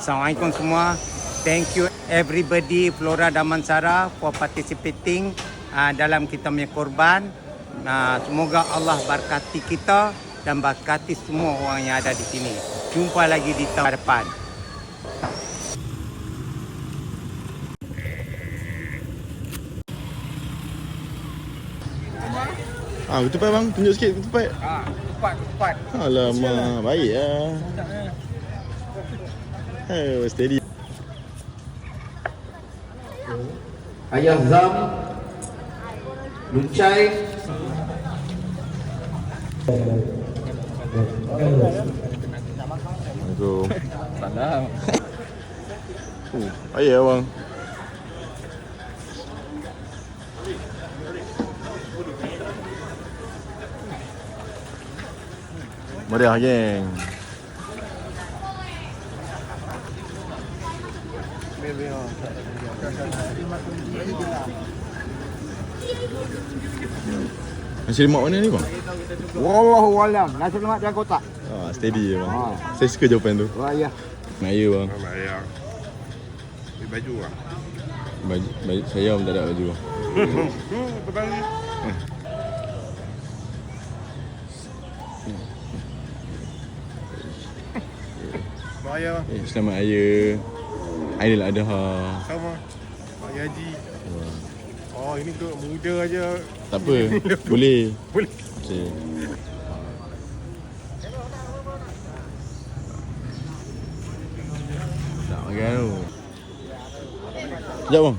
Assalamualaikum semua. Thank you everybody Flora Damansara for participating dalam kita punya korban. Semoga Allah berkati kita dan berkati semua orang yang ada di sini. Jumpa lagi di tahun depan. Ketupat bang, tunjuk sikit ketupat. Ketupat. Alamak, baik lah. Steady. Ayah Zam, Luncai. Assalamualaikum. Salam. Baik lah bang. Meriah geng. Nasi lemak mana ni bang? Wallahualam. Nasi lemak dalam kotak. Steady je bang. Saya suka jawapan tu. Wah ya. Maya bang. Maya. Beli baju lah. Baju saya pun tak ada baju bang. Berbalik. Maya. Selamat Raya. Aidil Adha. Sama. Maya Haji. Oh, ini untuk muda aja. Tak apa. Boleh. Boleh. Okey. Tak makan tu. Sekejap bang.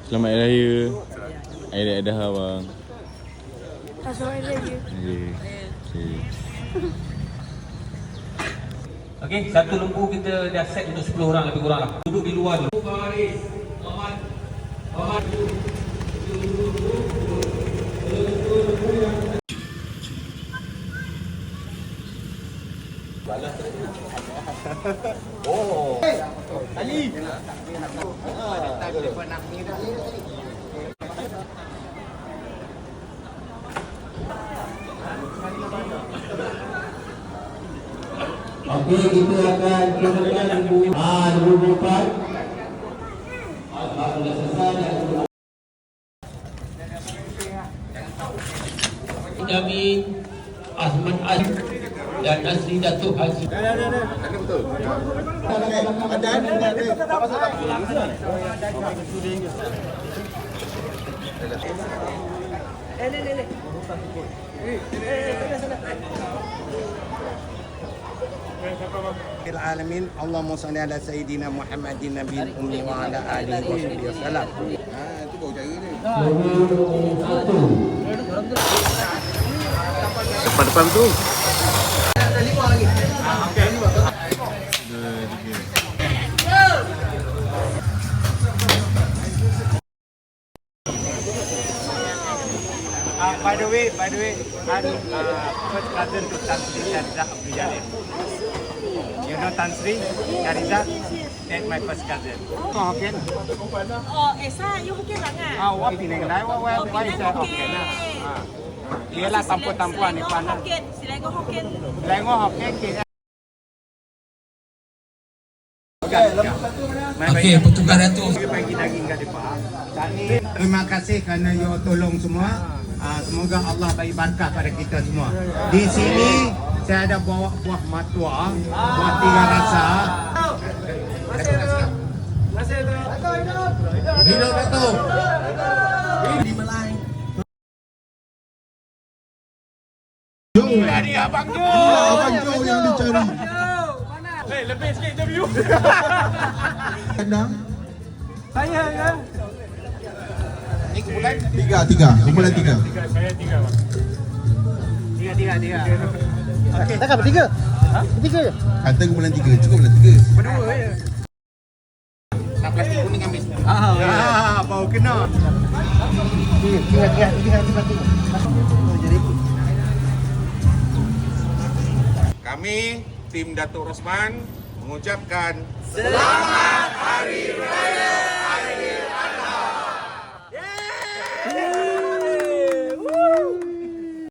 Selamat Hari Raya. Aidil Adha bang. Selamat Hari Raya. Okey. Okey, satu lembu kita dah set untuk 10 orang lebih kurang lah. Duduk di luar dulu. Baris. Ahmad. Oh. Ali. Okey, kita akan kemudian lembu 24. Sudah selesai dan Amin, Azman Ali dan Nasri Datuk Haji. Betul. Alamin. Allahumma salli ala sayyidina Muhammadin nabiyil ummi wa ala alihi wasallam. Itu baru cara ni. Depan tu. Ada 5 lagi. Okey. By the way, I'm first cousin to Tan Sri Syariza Abdul Jalil. You know Tan Sri Syariza? That's my first cousin. Hokkien. Esa, you Hokkien lang ah. 我Penang來，我係在福建啦。Dia lah tampu-tampuan ni pan. Hokkien, sila ko Hokkien. Lengo Hokkien kita. Okey, petugas Datuk. Bagi daging kat depan. Terima kasih kerana you tolong semua. Semoga Allah bagi berkah pada kita semua. Di sini saya ada bawa buah matua, buah tiga rasa. Hidup Datuk. Di Melai. Jadi Abang Jo. Abang Jo yang dicari. Hei, lebih sikit interview. Saya ya. Ini kumpulan Tiga. Kumpulan tiga. Saya 3 bang. tiga. Okey. Takkan bertiga? Ha? Bertiga je? Kata kumpulan tiga. Cukup lah tiga. Berdua ya. Tak plastik kuning ambil. Bau kena. Tiga. Jadi Kami tim Datuk Rosman mengucapkan Selamat Hari Raya.